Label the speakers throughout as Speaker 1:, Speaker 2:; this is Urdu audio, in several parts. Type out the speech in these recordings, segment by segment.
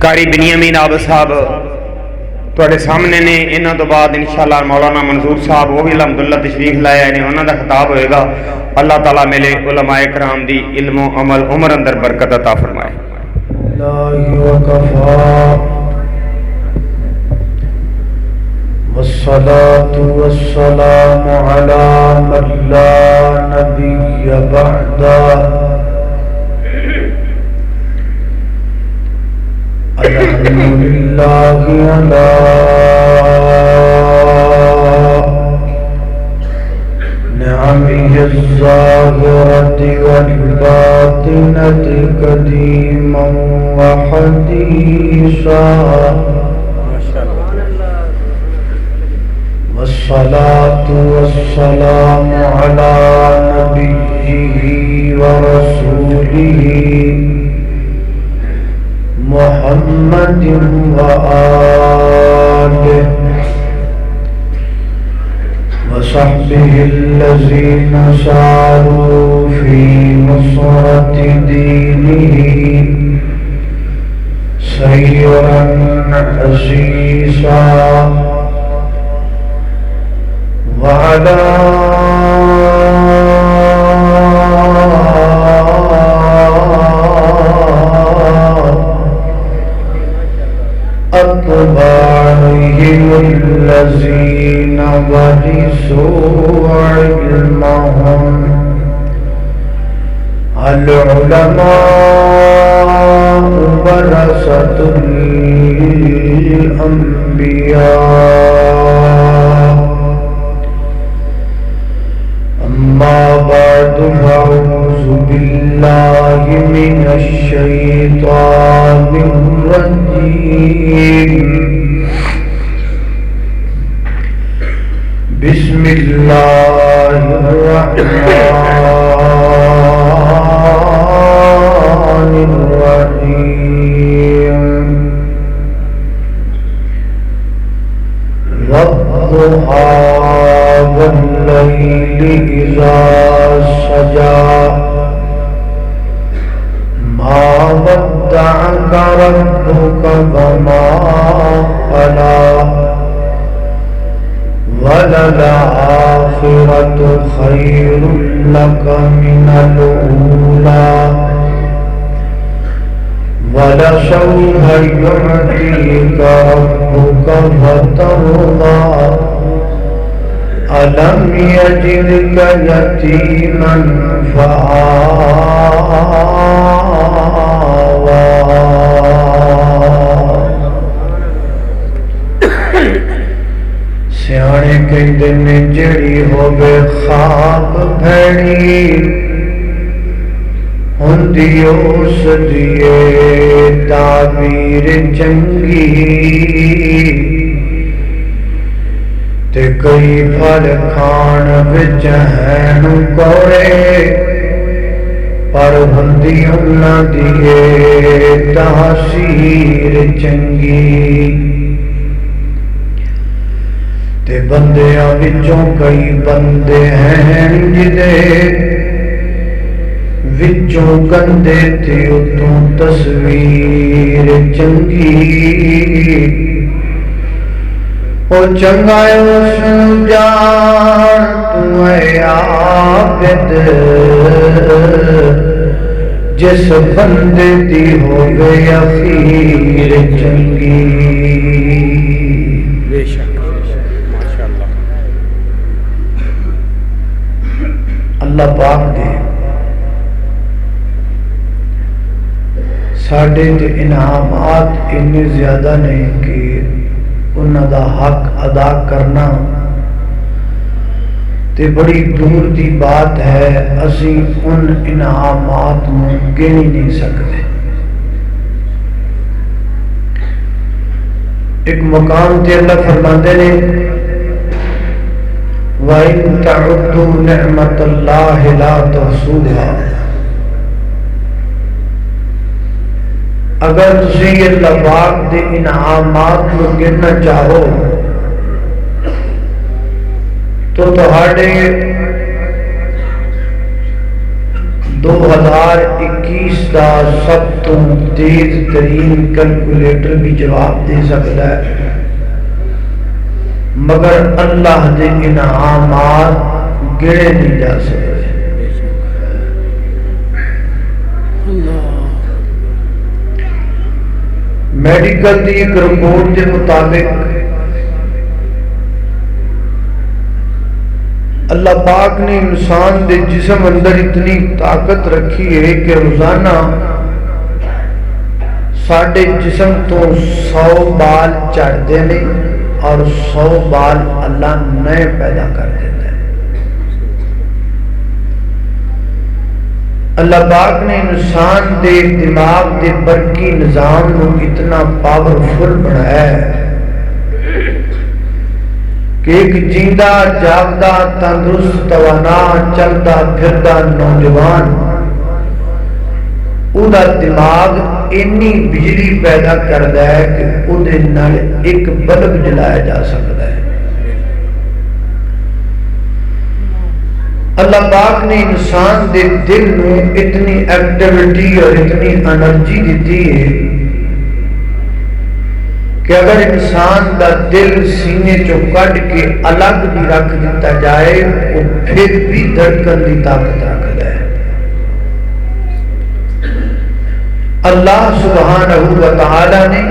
Speaker 1: قاری بنیامین عابد صاحب تواڈے سامنے نے. انہاں تو بعد انشاءاللہ مولانا منظور صاحب وہ بھی الحمدللہ تشریف لائے نے. انہاں دا خطاب ہوئے گا. اللہ تعالیٰ میرے علماء کرام دی علم و عمل عمر اندر برکت عطا فرمائے.
Speaker 2: والصلاة والسلام على من لا نبي بعده. الحمد لله على نعمه الظاهرة والباطنة قديما وحديثا. والصلاة والسلام على نبيه ورسوله محمد وآله وصحبه الذين ساروا في نصرة دينه سيرا حسيسا. وعلى أتباعهم الذين ورثوا علمهم. العلماء ورثة الأنبياء. أما بعد فأعوذ بالله من الشيطان الرجيم. بسم الله الرحمن الرحيم. والضحى والليل إذا سجى ما ودعك ربك وما قلى. وللآخرة خير لك من الأولى ولسوف يعطيك ربك فترضى. ألم يجدك يتيما فآوى. سیانے کہندے نے جڑی ہووے خواب بھڑی ہوندی اس دیے تعبیر چنگی. تے کئی پھل کھان وچ ہیں کوڑے پر ہوندی انہاں دی تاثیر چنگی. تے بندیاں وچوں کئی بندے ہیں جدے وچوں گندے تے اتوں تصویر چنگی. او چنگا اس جان تو اے عابد جس بندے دی ہووے اخیر چنگی.
Speaker 1: بے شک
Speaker 2: اللہ پاک دے ساڈے تے انعامات اتنے زیادہ نہیں کہ انہاں دا حق ادا کرنا تے بڑی دور دی بات ہے. اسی ان انعامات نوں گن ہی نہیں سکتے. ایک مقام تے اللہ فرماندے نے وَإِن تَعُدُّوا نِعْمَةَ اللَّهِ لَا تُحْصُوهَا. اگر تسی اللہ پاک دے انعامات کو گننا چاہو تو تہاڈے 2021 دا سب تو تیز ترین کیلکولیٹر بھی جواب دے سکتا ہے، مگر اللہ دے انعامات گڑے نہیں جا سکتے۔ میڈیکل دی ایک رپورٹ کے مطابق اللہ پاک نے انسان دے جسم اندر اتنی طاقت رکھی ہے کہ روزانہ ساڑھے جسم تو 100 بال چڑھتے ہیں اور 100 بال اللہ نئے پیدا کر دیتا ہے۔ اللہ پاک نے انسان دے دماغ دے برقی نظام کو اتنا پاورفل بنایا ہے کہ ایک جیندہ جاگدا تندرست توانا چلدا پھردا نوجوان اُدا دماغ اتنی بجلی پیدا کردا ہے کہ اُدے نال ایک بلب جلایا جا سکتا ہے۔ اللہ پاک نے انسان دے دل میں اتنی ایکٹیویٹی اور اتنی انرجی دیتی ہے کہ اگر انسان دا دل سینے چو کٹ کے الگ بھی رکھ دیتا جائے وہ پھر بھی دھڑکن دی طاقت رکھتا ہے۔ اللہ سبحانہ و تعالی نے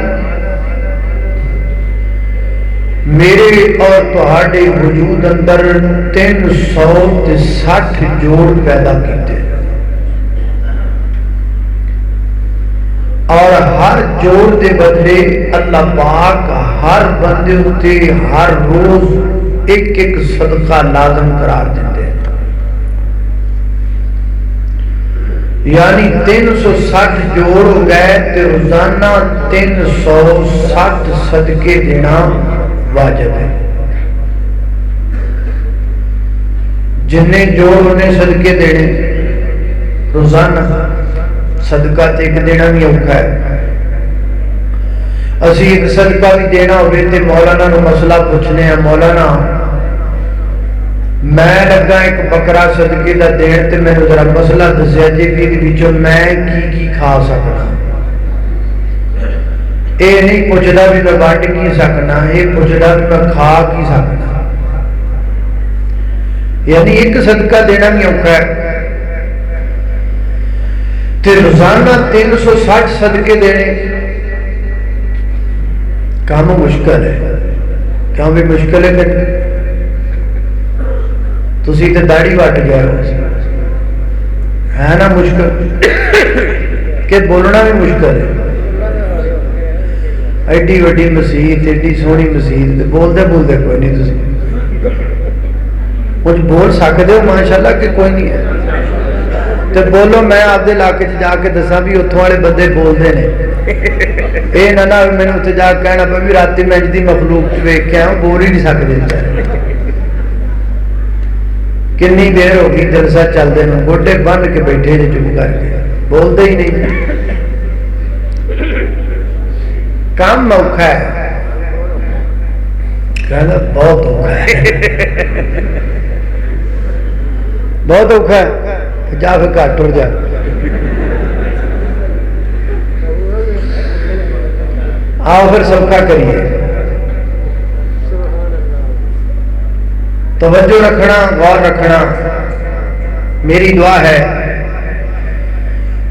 Speaker 2: میرے اور تہاڈے وجود اندر 360 جوڑ پیدا کیتے اور ہر جوڑ دے بدلے اللہ پاک ہر بندے اتے ہر روز ایک ایک صدقہ لازم قرار دیتے ہیں، یعنی 360 جوڑ ہو گئے تو روزانہ 360 صدقے دینا واجب ہے۔ جننے جوڑ انہیں صدقے دینے روزانہ صدقہ تے ایک دینا بھی اوکھا ہے۔ اسی ایک صدقہ بھی دینا ہوئے تے مولانا نو مسئلہ پوچھنے ہیں، مولانا میں لگا ایک بکرا صدقے دا دین تے میں ذرا مسئلہ دسیا جی بھی وچوں میں کی کھا سکنا۔ اے نہیں پوچھدا بھی میں وڈ کی سکنا، اے پوچھدا بھی میں کھا کی سکنا، یعنی ایک صدقہ دینا بھی اوکھا ہے تے روزانہ 360 صدقے دینے کام مشکل ہے۔ کیوں بھی مشکل ہے کہ تسی تے داڑھی وٹ گیا ہو ہے نا، مشکل کہ بولنا بھی مشکل ہے۔ ایڈی وڈی مسیت ایڈی سونی مسیت بولتے بولتے کوئی نہیں، تسی کچھ بول سکتے ہو ماشاءاللہ کہ کوئی نہیں ہے تو بولو۔ میں آپ دے علاقے جا کے دساں بھی اتھوں والے بندے بولتے ہیں، اے نہ میں نے اتنے جا کے کہنا پہ بھی رات میں دی مخلوق ویکھیا ہوں بول ہی نہیں سکتے۔ کنی دیر ہو گئی جلسہ چلتے ہیں، گوڈے بن کے بیٹھے جی چپ کر کے بولتے ہی نہیں۔ کام اوکھا ہے، کہنا بہت اوکھا ہے، بہت اوکھا ہے، جا پھر گھر ٹر جا۔ آؤ پھر سبقہ کریے، توجہ رکھنا، غور رکھنا۔ میری دعا ہے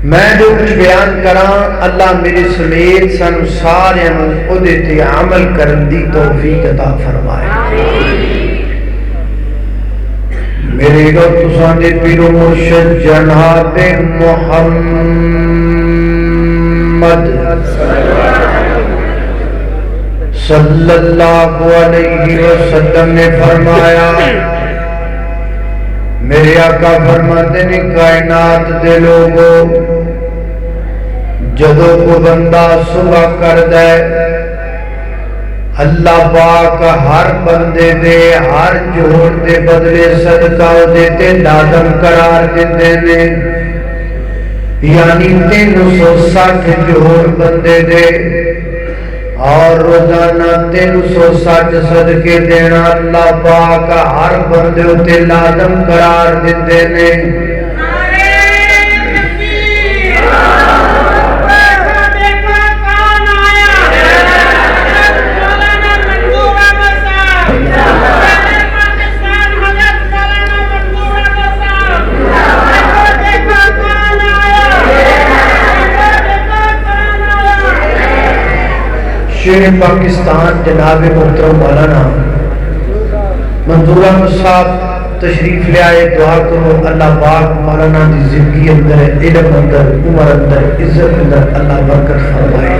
Speaker 2: میں جو کچھ بیان کراں اللہ میرے سمیت سن سارے اودے تے عمل کرن دی توفیق عطا فرمائے۔ میرے رب تساں دے پیر و مرشد جناب محمد صلی اللہ علیہ وسلم نے فرمایا، میرے آقا فرماتے نے کائنات دے لوگو جدو کو بندہ صبح کر دے اللہ پاک ہر بندے دے ہر جوڑ دے بدلے صدقہ دیتے لازم قرار دیتے نے، یعنی 360 جوڑ بندے دے اور روزانہ 360 صدقے دینا اللہ پاک ہر بندے تے لازم قرار دیتے نے۔ شیر پاکستان جناب محترم مولانا منظور احمد صاحب تشریف لے آئے. دعا کرو اللہ پاک مولانا دی زندگی اندر علم اندر عمر اندر عزت اندر اللہ برکت فرمائے.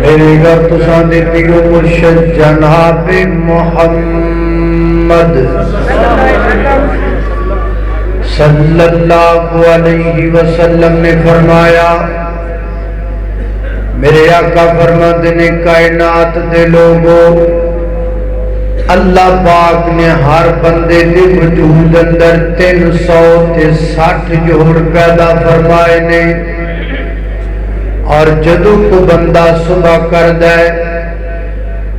Speaker 2: میرے گھر تساں دے پیرو مرشد جناب محمد صلی اللہ علیہ وسلم نے فرمایا، میرے آقا فرماتے نے کائنات دے لوگوں، اللہ پاک نے ہر بندے دے وجود اندر 360 جوڑ پیدا فرمائے نے. اور جدو کو بندہ صبح کر دے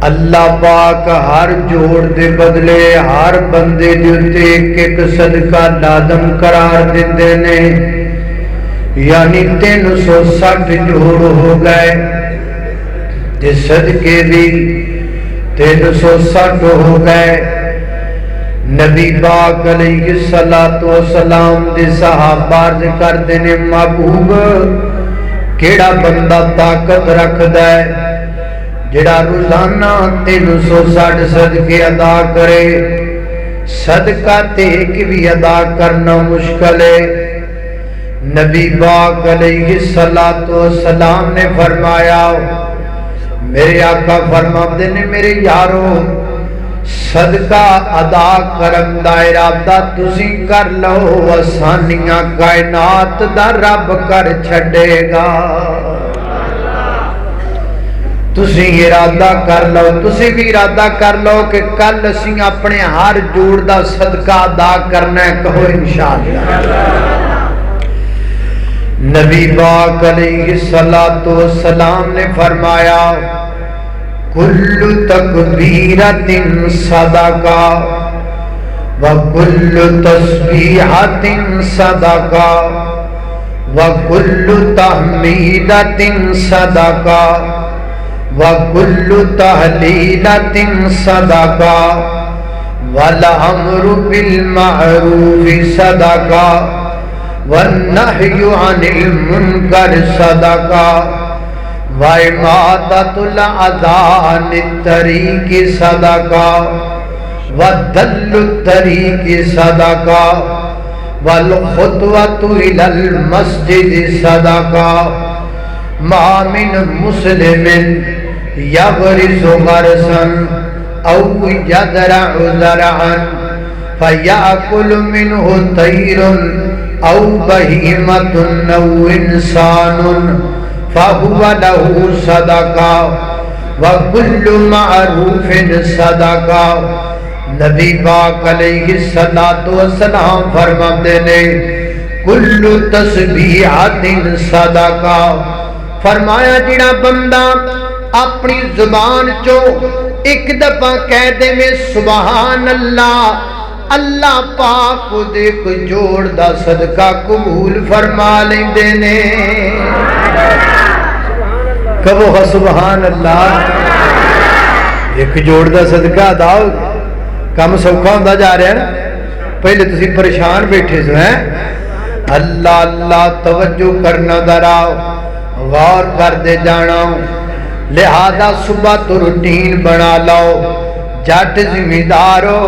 Speaker 2: اللہ پاک ہر جوڑ دے بدلے ہر بندے دے ایک ایک صدقہ لازم قرار دیندے نے. یعنی 360 جوڑ ہو گئے تے صدقے بھی 360 ہو گئے. نبی پاک علیہ السلام دے صحابہ عرض کردے نے محبوب کیڑا بندہ طاقت رکھدا ہے جڑا روزانہ 360 صدقے ادا کرے. صدقہ تے ایک بھی ادا کرنا مشکل ہے. نبی پاک علیہ السلام نے فرمایا، میرے آقا فرماتے نے میرے یارو صدقہ ادا کرن دا ارادہ تسی کر لو، آسانیاں کائنات دا رب کر چھڑے گا. تسی ارادہ کر لو، تسی بھی ارادہ کر لو کہ کل اسی اپنے ہر جوڑ دا صدقہ ادا کرنا ہے. کہو انشاءاللہ. نبی پاک علیہ السلام نے فرمایا کل تکبیرۃ صدقہ وکل تسبیحۃ صدقہ وکل تحمیدۃ صدقہ وکل تہلیلۃ صدقہ والامر بالمعروف صدقہ والنہی عن المنکر صدقہ وَإِمَاطَةُ الْأَذَىٰ عَنِ الطَّرِيقِ صَدَقَةٌ وَدَلُّ الطَّرِيقِ صَدَقَةٌ وَالْخُطْوَةُ إِلَى الْمَسْجِدِ صَدَقَةٌ مَا مِنْ مُسْلِمٍ يَغْرِسُ غَرْسًا أَوْ يَزْرَعُ زَرْعًا فَيَأْكُلُ مِنْهُ طَيْرٌ أَوْ بَهِيمَةٌ أَوْ إِنسَانٌ فَهُوَ لَهُ صَدَقَةٌ وَكُلُّ مَعْرُوفٍ صَدَقَةٌ. نبی پاک علیہ السلام فرماتے نے کُلُّ تسبیحۃ صدقہ. فرمایا جڑا بندہ اپنی زبان چو ایک دفعہ کہہ دے میں سبحان اللہ، اللہ پاک کو دیکھ جوڑ دا صدقہ قبول فرما لیندے نے. کہو سبحان اللہ. ایک جوڑ دا صدقہ ادا ہو کم سوکھا ہوتا جا رہا ہے نا. پہلے تسی پریشان بیٹھے سو ہیں. اللہ اللہ توجہ کرنا ذرا غور کر دے جانا. لہذا صبح تو روٹین بنا لو. جٹ زمیندار ہو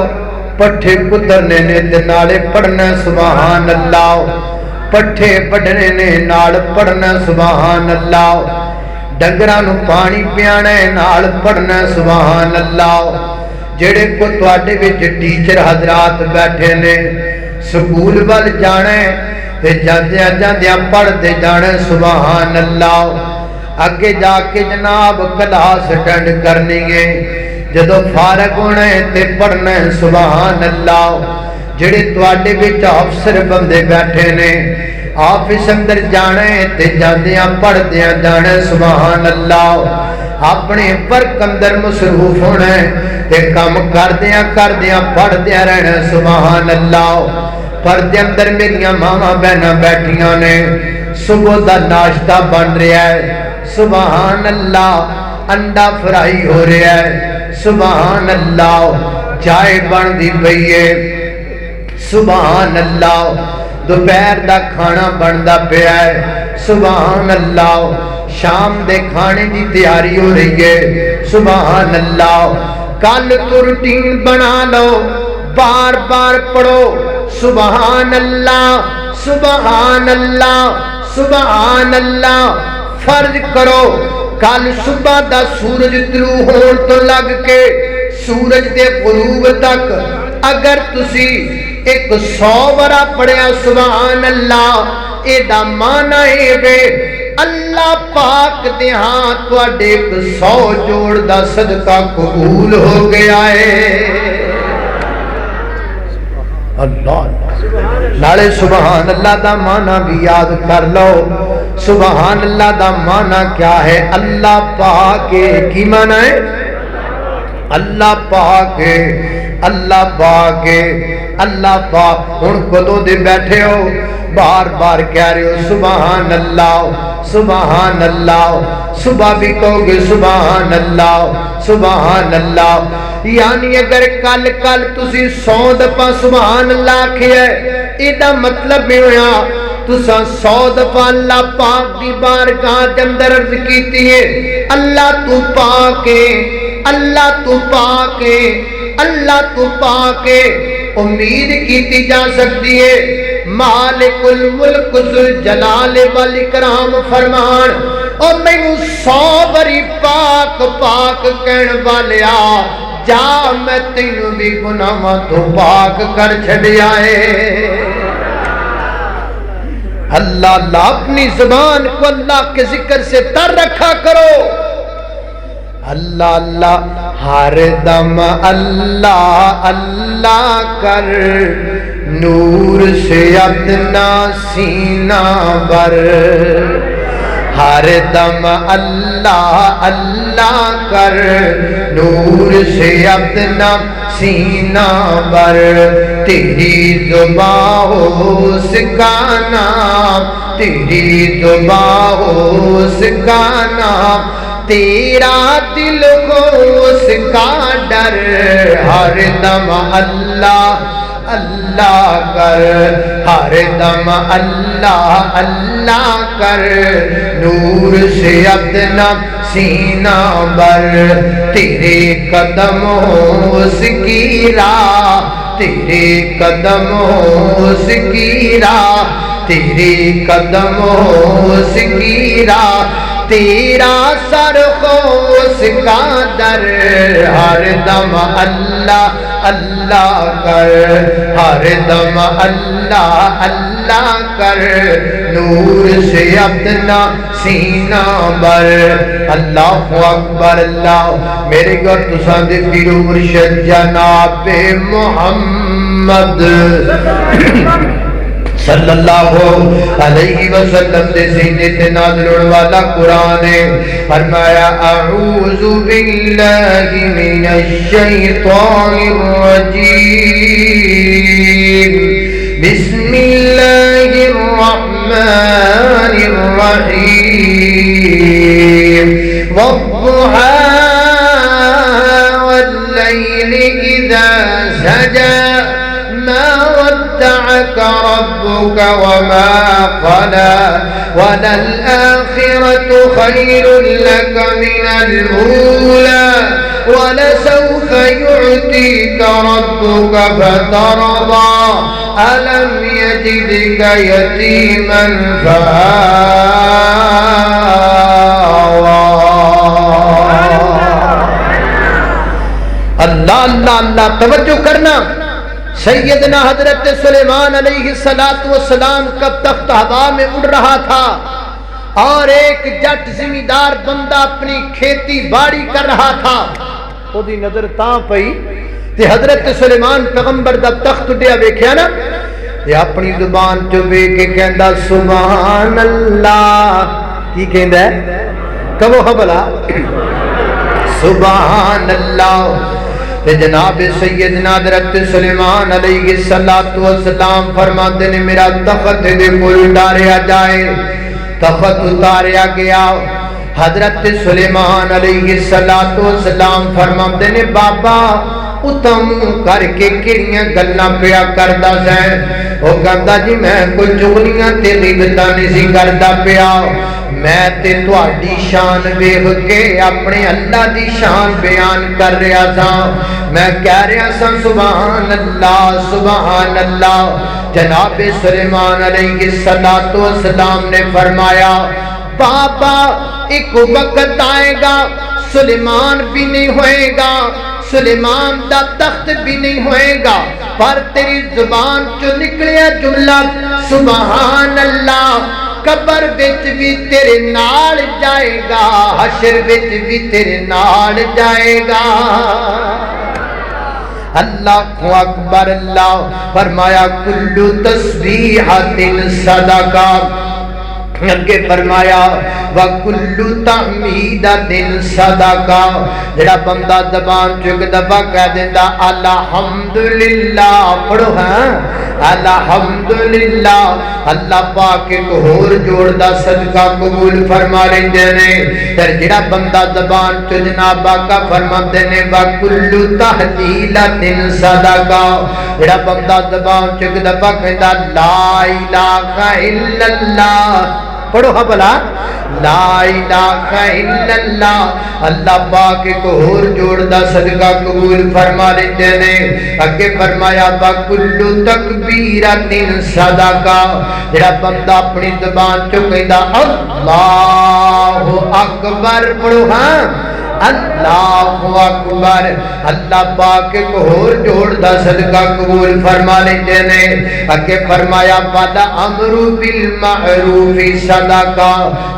Speaker 2: پٹھے کترنے نے تے نالے پڑھنا سبحان اللہ. پٹھے پڑھنے نے نال پڑھنا سبحان اللہ. ڈنگرانو پانی پیانا نال پڑھنا سبحان اللہ. جڑے کو تواڈے وچ ٹیچر حضرات بیٹھے نے سکول ول جانا تے جاندیاں جاندیاں پڑھتے جانا سبحان اللہ. اگے جا کے جناب کلاس اٹینڈ کرنی ہے. جدو فارغ ہونا ہے تے پڑھنا ہے سبحان اللہ. جڑے تواڈے وچ افسر بندے بیٹھے نے آفس اندر جانا ہے تے جاندیاں پڑھدیاں جانا ہے سبحان اللہ. اپنے ورک اندر مصروف ہونا ہے تے کام کردیاں پڑھدیاں رہنا ہے سبحان اللہ. پردے اندر میریاں ماواں بہناں بیٹھیاں نے صبح دا ناشتہ بن رہا ہے سبحان اللہ. انڈا فرائی ہو رہا ہے سبحان اللہ. چائے بن دی پئی ہے سبحان اللہ دوپہر دا کھانا بندا پیا ہے سبحان اللہ شام دے کھانے دی تیاری ہو رہی ہے سبحان اللہ کل تو روٹین بنا لو بار بار پڑھو سبحان اللہ سبحان اللہ سبحان اللہ فرض کرو کل صبح دا سورج طلوع ہون تو لگ کے سورج دے غروب تک اگر تسی 100 ورا پڑھیا سبحان اللہ اے دا معنی ہے وے اللہ پاک دے ہاں تواڈے 100 جوڑ دا صدقہ قبول ہو گیا ہے اللہ نالے سبحان اللہ دا معنی بھی یاد کر لو سبحان اللہ دا معنی کیا ہے اللہ پاک کی معنی ہے اللہ پاک اللہ پاک اللہ پاک ہن کدوں دے بیٹھے ہو بار بار کہہ رہے ہو سبحان اللہ سبحان اللہ صبح بھی کہو گے سبحان اللہ سبحان اللہ یعنی اگر کل تسی 100 دفعہ سبحان اللہ آکھیا ہے ایدا مطلب یہ ہویا تساں 100 دفعہ اللہ پاک دی بارگاہ دے اندر عرض کیتی ہے اللہ تو پاک ہے اللہ تو پاک ہے اللہ تو پاک ہے امید کیتی جا سکتی ہے مالک الملک ذوالجلال والاکرام فرمان اور میں 100 بری پاک پاک کہن والیا جا میں تینوں بھی گناہاں تو پاک کر چھڈیا ہے اللہ اللہ اپنی زبان کو اللہ کے ذکر سے تر رکھا کرو اللہ اللہ ہر دم اللہ اللہ کر نور سے اپنا سینہ بر ہر دم اللہ اللہ کر نور سے اپنا سینہ بر تیری زبان ہو سکانا تیری زبان ہو سکانا تیرا دل کو اس کا ڈر ہر دم اللہ اللہ کر ہر دم اللہ اللہ کر نور سے اپنا سینہ بر تیرے قدم ہو اس کی راہ تیرے قدم ہو اس کی راہ تیرے قدم ہو اس کی راہ تیرا سر ہو اس کا در ہر دم اللہ اللہ کر ہر دم اللہ اللہ کر نور سے اپنا سینہ بر اللہ اکبر اللہ میرے گھر تساں دے پیر و مرشد جناب محمد صلی اللہ علیہ وسلم دے سینے تے نازل ہونے والا قرآن ہے فرمایا اعوذ باللہ من الشیطان الرجیم بسم اللہ الرحمن الرحیم والضحى واللیل اذا سجى ما ودعك ربك وما قلى وللآخرة خير لك من الأولى ولسوف يعطيك ربك فترضى ألم يجدك يتيما فآوى اللہ اللہ اللہ توجہ کرنا سیدنا حضرت سلیمان علیہ السلام کا تخت ہوا میں اڑ رہا تھا اور ایک جٹ زمیندار بندہ اپنی کھیتی باڑی کر رہا تھا وہ دی نظر تاں پئی تے حضرت سلیمان پیغمبر دا تخت اڈیا ویکھیا نا تے اپنی زبان چ ویکھ کے کہندا سبحان اللہ کی کہندا ہے کہو بھلا سبحان اللہ جناب سیدنا حضرت سلیمان علیہ السلام فرماتے نے میرا تخت دے کول اتاریا جائے تخت اتاریا گیا حضرت سلیمان علیہ السلام فرماتے نے بابا اتم کر کے کیڑیاں گلاں پیا کردا سیں او کہندا جی میں کوئی چغلیاں تے غیبتاں نہیں سی کردا پیا میں تے تہاڈی شان ویکھ کے اپنے اللہ دی شان بیان کر رہا تھا میں کہہ رہا سا سبحان اللہ جناب سلیمان علیہ السلام نے فرمایا بابا ایک وقت آئے گا سلیمان بھی نہیں ہوئے گا سلیمان دا تخت بھی نہیں ہوئے گا پر تیری زبان چو نکلیا جملہ سبحان اللہ قبر وچ بھی تیرے نال جائے گا حشر وچ بھی تیرے نال جائے گا اللہ اکبر اللہ فرمایا کلو تسبیحۃ صدقہ اگے فرمایا وَكُلُّ تَحْمِيدَةٍ صَدَقَةٌ جڑا بندہ زبان چک دفعہ کہہ دیندہ الحمدللہ پڑھو ہاں الحمدللہ اللہ پاک ایک ہور جوڑ دا صدقہ قبول فرما لیندے نے پھر جڑا بندہ زبان چ جناب آقا فرماندے نے وَكُلُّ تَحْلِيلَةٍ صَدَقَةٌ جڑا بندہ زبان چک دفعہ کہندا لا الہ الا اللہ پڑھو ہاں بلا لا الہ الا اللہ اللہ پاک ایک اور جوڑ دا صدقہ قبول فرما لیتے نے اگے فرمایا وَكُلُّ تَكْبِيرَةٍ صَدَقَةٌ جڑا بندہ اپنی زبان چو کہندا اللہ اکبر پڑھو ہاں اللہ اکبر اللہ پاک ایک اور جوڑ دا صدقہ قبول فرما لیتے نے اگے فرمایا وَلَا أَمْرُ بِالْمَعْرُوفِ صدقہ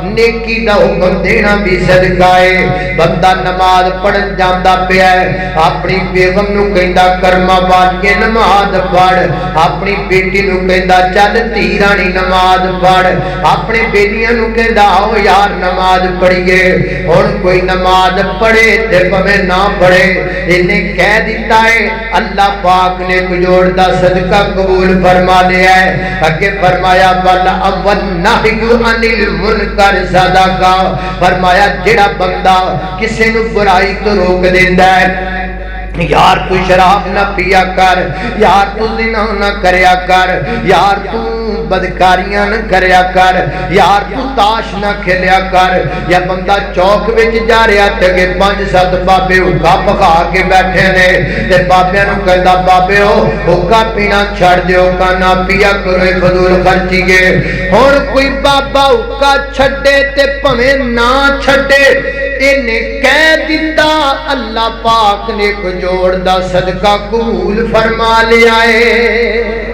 Speaker 2: نیکی دا حکم دینا بھی صدقہ ہے بندہ نماز پڑھ جاندہ پیا ہے اپنی بیگم نو کہندا کرما بات کے نماز پڑھ اپنی بیٹی نو کہندا چل تیرانی نماز پڑھ اپنے بیٹیاں نو کہندا آؤ یار نماز پڑھیے ہن کوئی نماز پڑھے تے پویں نہ پڑھے انہیں کہہ دیتا ہے اللہ پاک نے جوڑ دا صدقہ قبول فرما لیا ہے اگے فرمایا وَالنَّهْيُ عَنِ الْمُنْكَرِ صدقہ فرمایا جڑا بندہ کسی نو برائی تو روک دیندا ہے یار تو شراب نہ پیا کر یار تو زنا نہ کریا کر یار تو بدکاریاں نہ کریا کر یار تو تاش نہ کھیلیا کر یا بندہ چوک وچ جا رہا تے کہ 5-7 بابے ہوکا پکا کے بیٹھے نے تے بابیاں نو کہندا بابے ہوکا پینا چھڑ دیو کا نہ پیا کرو فضول خرچی گے ہن کوئی بابا ہوکا چھڈے تے پویں نہ چھڈے انہیں کہہ دیتا اللہ پاک نے ایک جوڑ دا صدقہ قبول فرما لیا ہے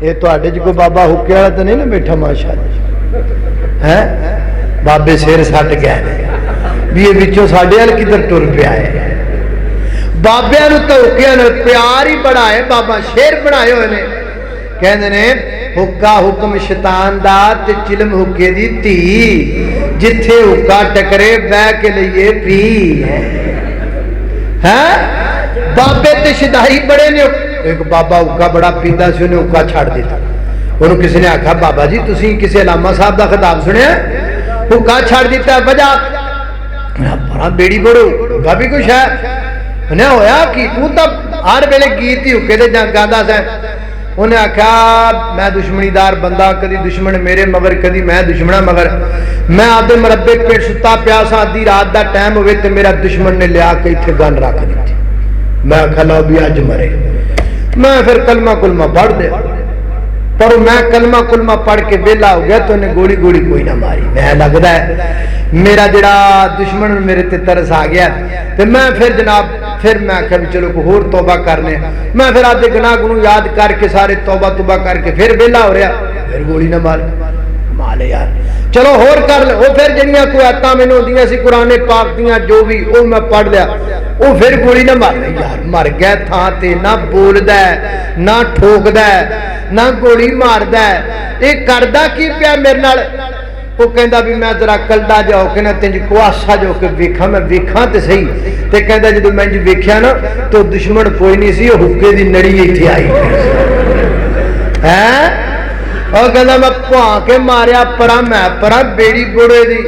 Speaker 2: یہ تو آٹے جی کو بابا حکے والا تو نہیں نا بیٹھا ماشاءاللہ ہے بابے سیر سٹ گئے بھی یہ بچوں ساڑھے حال کدھر ٹر پیا ہے بابے نو تو حکے نے پیار ہی بڑا ہے بابا شیر بڑھائے ہوئے نے کہنے نے حکا حکم شیطان دا تے چلم حکے دی تھی جتھے حکا ٹکرے بے کے لئے پی ہے بابے تے شدائی بڑے نے ایک بابا حکا بڑا پیندہ سے انہیں حکا چھاڑ دیتا انہوں کسی نے آکھا بابا جی تسی کسی علامہ صاحب دا خطاب سنے ہیں حکا چھاڑ دیتا ہے وجہ بڑا بیڑی بڑو حکا بھی کچھ ہے انہیں ہویا کہ تو تب ہر بیلے گیتی حکے دے جان گاندہ سے انہیں آکھا میں دشمنی دار بندہ کدی دشمن میرے مگر کدی میں دشمنہ مگر میں آدھے مربے پیٹ ستا پیاسا آدھی رات دا ٹائم ہوئے تے میرا دشمن نے لیا کے اتھے گن رکھ دیتی میں آکھا لو بھی آج مرے میں پھر کلمہ کلمہ پڑھ دے پر میں کلمہ کلمہ پڑھ کے بیلا ہو گیا تو انہیں گوڑی گوڑی کوئی نہ ماری میں لگتا ہے میرا جڑا دشمن میرے تے ترس آ گیا تو میں پھر جناب پھر میں آکھا بھی چلو کوئی اور توبہ کرنے میں پھر آدھے گناہ گنوں یاد کر کے سارے توبہ کر کے پھر بیلا ہو رہا پھر گوڑی نہ مالے یار چلو ہور کر لے وہ پھر جنیاں کوئی آتاں میں نو دیاں سی قرآن پاک دیاں جو بھی وہ میں پڑھ لیا وہ پھر گوڑی نہ مار لے یار مر گئے تھا تے نہ بول دے نہ ٹھوک دے نہ گوڑی مار دے یہ کردہ کی پیا میرے نال وہ کہندا بھی میں ذرا کلڈا جاؤ کہ نہ تینج کواسا جو کہ ویکھاں میں ویکھاں تے صحیح تے کہندا جدوں میں جی ویکھیا نا تو دشمن کوئی نہیں سی وہ حکے دی نڑی ایتھے آئی ہیں اور کہندا میں پھاں کے ماریا پرا میں پرا بیڑی گوڑے دی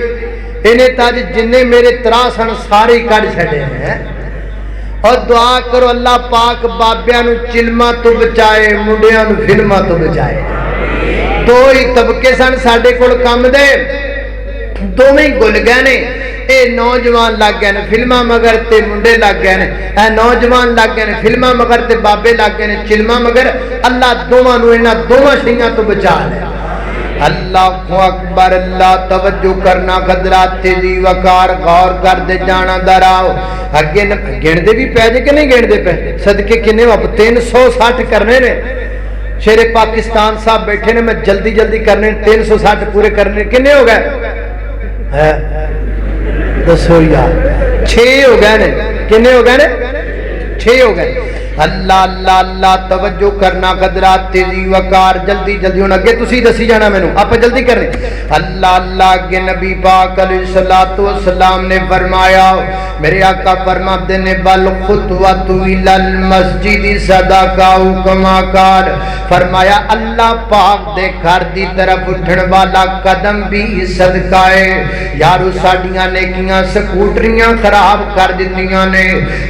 Speaker 2: انہیں تاج جننے میرے تراسن سارے کٹ چھڑے ہیں اور دعا کرو اللہ پاک بابیاں نو چلما تو بچائے منڈیاں نو فلما تو بچائے دو ہی طبقے سن ساڈے کول کم دے دوویں گل گئے نے اے نوجوان لگ گئے نے فلما مگر تے منڈے لگ گئے نے اے نوجوان لگ گئے نے فلما مگر تے بابے لگ گئے نے چلما مگر اللہ دوواں نو انہاں دوواں شیاں تو بچا لے اللہ اکبر اللہ توجہ کرنا حضرات تیزی وقار غور کر دے جانا دراؤ اگے گن دے بھی پے جے کہ نہیں گن دے پے صدقے کنے اب 360 کرنے نے شیر پاکستان صاحب بیٹھے نے میں جلدی جلدی کرنے 360 پورے کرنے کنے ہو گئے دسو یار 6 ہو گئے نے کنے ہو گئے نے 6 ہو گئے اللہ اللہ اللہ توجہ کرنا حضرات تیزی وقار جلدی جلدی ہن اگے تسی دسی جانا مینوں آپ جلدی کرنے اللہ اللہ اگے نبی پاک علیہ الصلوۃ والسلام نے فرمایا میرے آقا فرماتے نے بل خطوۃ الی المسجد صدقہ کما قال فرمایا اللہ پاک دے گھر دی طرف اٹھن والا قدم بھی صدقہ ہے یارو ساڈیاں نیکیاں سکوٹریاں خراب کر دتیاں نے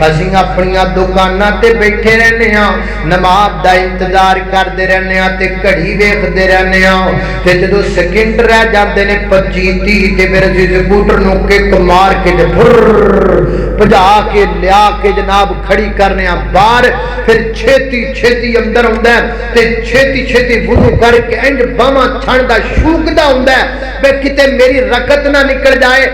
Speaker 2: اسیں اپنیاں دکاناں تے بیٹھے رہنے ہاں نماز دا انتظار کرتے رہنے ہاں تے گھڑی ویکھدے رہنے ہاں تے جدوں سیکنڈ رہ جاندے نے 25 30 تے پھر اسی سکوٹر نو کک مار کے تے پھر بجا کے لیا کے جناب کھڑی کرنے ہاں باہر پھر چھیتی چھیتی اندر ہوندا ہے تے چھیتی چھیتی وضو کر کے انج باواں چھندا شوکدا ہوندا ہے بے کتے میری رکعت نہ نکل جائے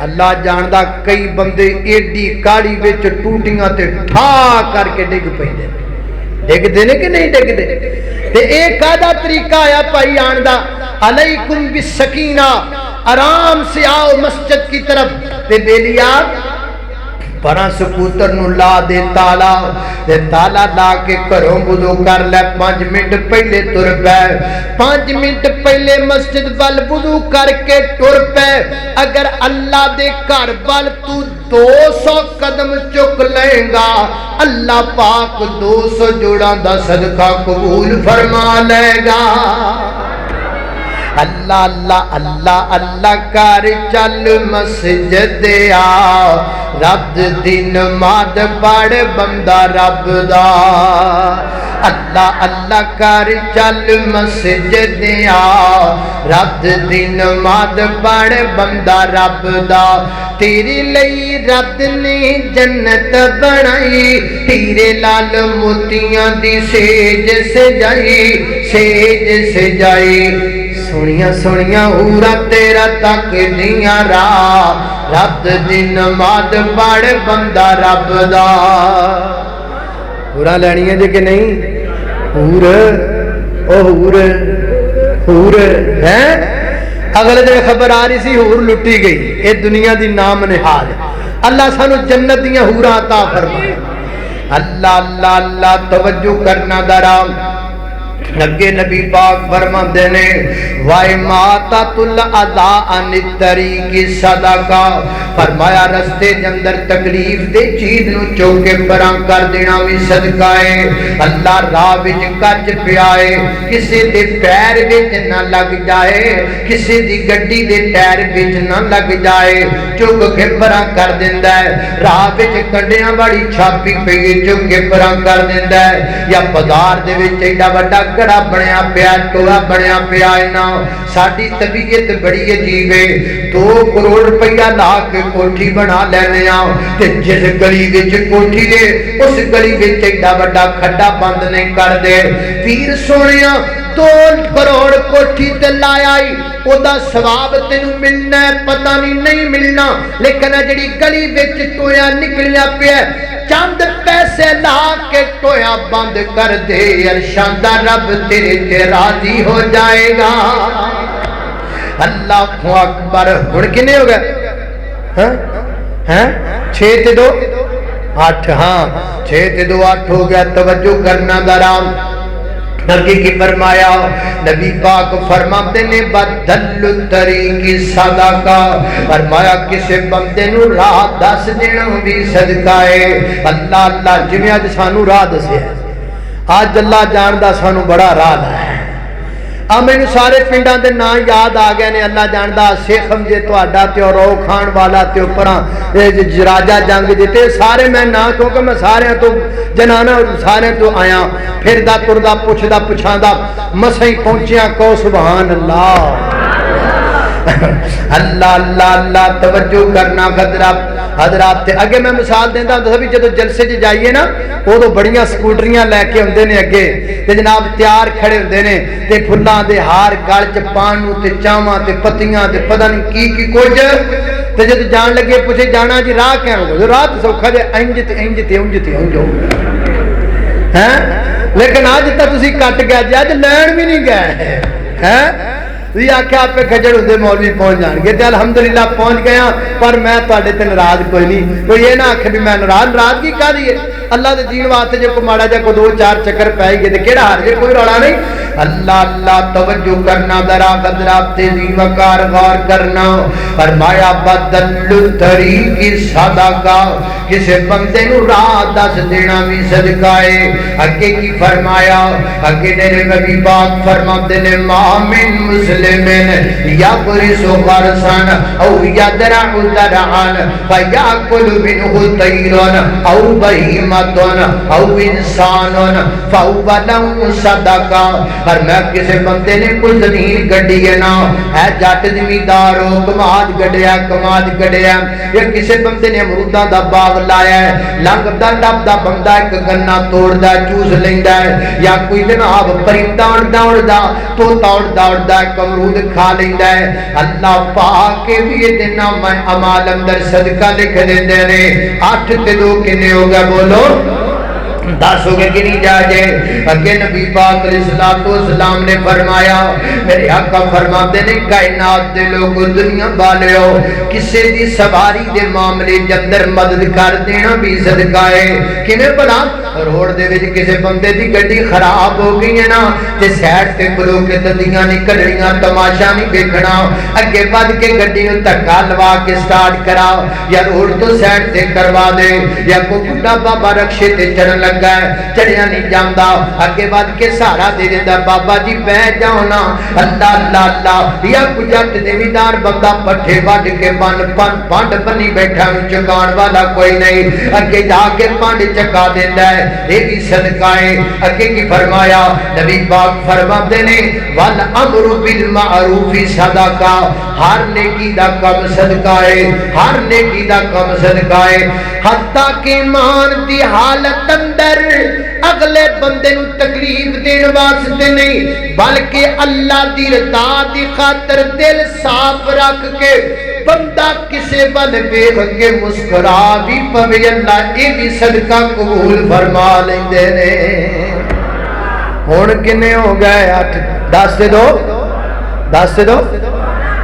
Speaker 2: اللہ جاندا کئی بندے ایڈی کاڑی وچ ٹوٹیاں تے ٹھا کر کے ڈگ پیندے ڈگ دے نے کہ نہیں ڈگ دے تے اے کادا طریقہ آیا بھائی آن دا علیکم بالسکینہ آرام سے آؤ مسجد کی طرف تے بیلیا پرا سکوتر نو لا دے تالا تے تالا لا کے گھروں وضو کر لے 5 منٹ پہلے تر پے 5 منٹ پہلے مسجد ول وضو کر کے ٹر پے اگر اللہ دے گھر ول تو 200 قدم چک لے گا اللہ پاک 200 جوڑاں دا صدقہ قبول فرما لے گا اللہ اللہ اللہ اللہ کر چل مسجد آ رب دی نماز پڑھ بندہ رب دا اللہ اللہ کر چل مسجد آ رب دی نماز پڑھ بندہ رب دا تیرے لئی رب نے جنت بنائی ہیرے لال موتیاں دی سیج سجائی سونیاں سونیاں حورا تیرا تک دیاں راہ رب دی نماز پڑھ بندہ رب دا حورا لینی ہے جے کہ نہیں حور او حور ہیں اگلے دن خبر آ رہی سی حور لٹی گئی اے دنیا دی نام نہاد اللہ سانو جنت دیاں حورا عطا فرمائے اللہ اللہ اللہ توجہ کرنا درام نگے نبی پاک فرماندے نے وائے ماتا تل ادا ان طریق صدقہ فرمایا رستے دے اندر تکلیف دے چیز نو چوکے پراں کر دینا بھی صدقہ ہے اللہ راہ وچ کچ پیا ہے کسے دے پیر وچ نہ لگ جائے کسے دی گڈی دے ٹائر وچ نہ لگ جائے چوک کے پراں کر دیندا ہے راہ وچ کنڈیاں والی چھاپی پئی چوک کے پراں کر دیندا ہے یا بازار دے وچ ایڈا وڈا گڑا بنیا پیا ٹولا بنیا پیا نا ساڈی طبیعت بڑی عجیب ہے 2 کروڑ روپیہ لا کے کوٹھی بنا لینے تے جس گلی وچ کوٹھی دے اس گلی وچ ایڈا وڈا کھڈا بند نہیں کر دے پیر سونیا 2 کروڑ کوٹھی تے لایا او دا ثواب تینوں ملنا ہے پتہ نہیں ملنا لیکن جڑی گلی وچ ٹویا نکلیا پیا چند پیسے لا کے ٹویا بند کر دے ارشاد رب تیرے تے راضی ہو جائے گا اللہ اکبر ہن کنے ہو گئے ہاں 6 تے 2 8 ہاں 6 تے 2 8 ہو گیا توجہ کرنا درام نبی کی فرمایا نبی پاک فرماتے نے بدل طریق صدقہ فرمایا کسے بندے نو راہ دس دینا بھی صدقہ ہے اللہ اللہ جویں اج سانو راہ دسیا آج اللہ جاندا سانو بڑا راہ ہے مینوں سارے پنڈاں دے نام یاد آ گئے نے اللہ جاندا شیخم جے تہاڈا تے رو کھان والا تے اوپراں راجا جنگ جے تے سارے میں نہ کیونکہ میں سارے تو جنانا سارے تو آیا پھردا تردا پوچھدا پچھاندا مسیں پہنچیا کو سبحان اللہ اللہ اللہ اللہ توجہ کرنا حضرات تے اگے میں مثال دیندا ہوندا سی جدوں جلسے چ جائیے نا اودوں بڑیاں سکوٹریاں لے کے ہوندے نے اگے تے جناب تیار کھڑے ہوندے نے تے پھلاں دے ہار گل چ پان نو تے چاواں تے پتیاں تے پتہ نہیں کی کچھ تے جد جان لگے پوچھے جانا جی راہ کیوں راہ تے سوکھا جے انج تے انج تے انج تے انج ہیں لیکن اج تے تسی کٹ گیا جی اج لین بھی نہیں گئے ہیں تھی آخیا آپ کھجڑ ہوں مولوی پہنچ جان گے تو الحمدللہ پہنچ گیا پر میں تے تے ناراض کوئی نہیں کوئی یہ نہ آخے بھی میں ناراضگی کا دی ہے اللہ دے دین واسطے جو کوئی ماڑا جا کوئی دو چار چکر پائی گئے تو کہڑا ہار جائے کوئی رولا نہیں اللہ اللہ توجہ کرنا ذرا حضرات دین وقار غور کرنا فرمایا بدل طریق صدقہ کسے بندے نو راہ دس دینا بھی صدقہ ہے اگے کی فرمایا اگے میرے نبی پاک فرماتے نے ما من مسلمین یغرس غرسان او یدرع زرعان فیاکل منہ طیران او بہیمت او انسان فہو لہ صدقہ پر میں کسی بندے نے کوئی زمین گڈی ہے نا ہے جٹ زمیندار ہو کماد گڈیا یا کسی بندے نے امروداں دا باغ لایا ہے لنگدا ڈبدا بندہ ایک گنا توڑدا چوس لیندا ہے یا کوئی جناب پرندہ اڑدا طوطا اڑدا ایک امرود کھا لیندا ہے اللہ پاک کے بھی دن میں اعمال اندر صدقہ لکھ دیندے نے 8 تے 2 کنے ہو گئے بولو 10 ہو گئے گنی جائے اگے نبی پاک علیہ السلام نے فرمایا میرے آقا فرماتے نے کائنات دے لوگ دنیا والے ہو کسی دی سواری دے معاملے دے اندر مدد کر دینا بھی صدقہ ہے کنے بلا روڈ دے وچ کسی بندے دی گڈی خراب ہو گئی ہے نا تے سائیڈ تے کھلو کے دندیاں نکلنیاں تماشا نہیں دیکھنا اگے ود کے گڈی نوں دھکا لوا کے سٹارٹ کرا یا روڈ تو سائیڈ تے کروا دے یا کوئی بڈھا بابا رکشے تے چڑھن لگا ہے چڑھیا نہیں جاندا اگے ود کے سہارا دے دیندا بابا جی بیٹھ جاؤ نا اللہ اللہ اللہ یا کوئی جٹ زمیندار بندہ پٹھے وڈ کے پانڈ بنی بیٹھا چکان والا کوئی نہیں اگے جا کے پانڈ چکا دیندا ہے یہ بھی صدقہ ہے اگے کی فرمایا نبی پاک فرماتے نے والامر بالمعروف صدقہ ہر نیکی دا کم صدقہ ہے ہر نیکی دا کم صدقہ ہے حتیٰ کہ مان دی حالت اندر اگلے بندے نو تکلیف دین واسطے نہیں بلکہ اللہ دی رضا دی خاطر دل صاف رکھ کے بندہ کسے بل بیخ کے مسکرا بھی پوے اللہ اے بھی صدقہ قبول فرما لیندے نے ہن کنے ہو گئے 8 10 سے 2 10 سے 2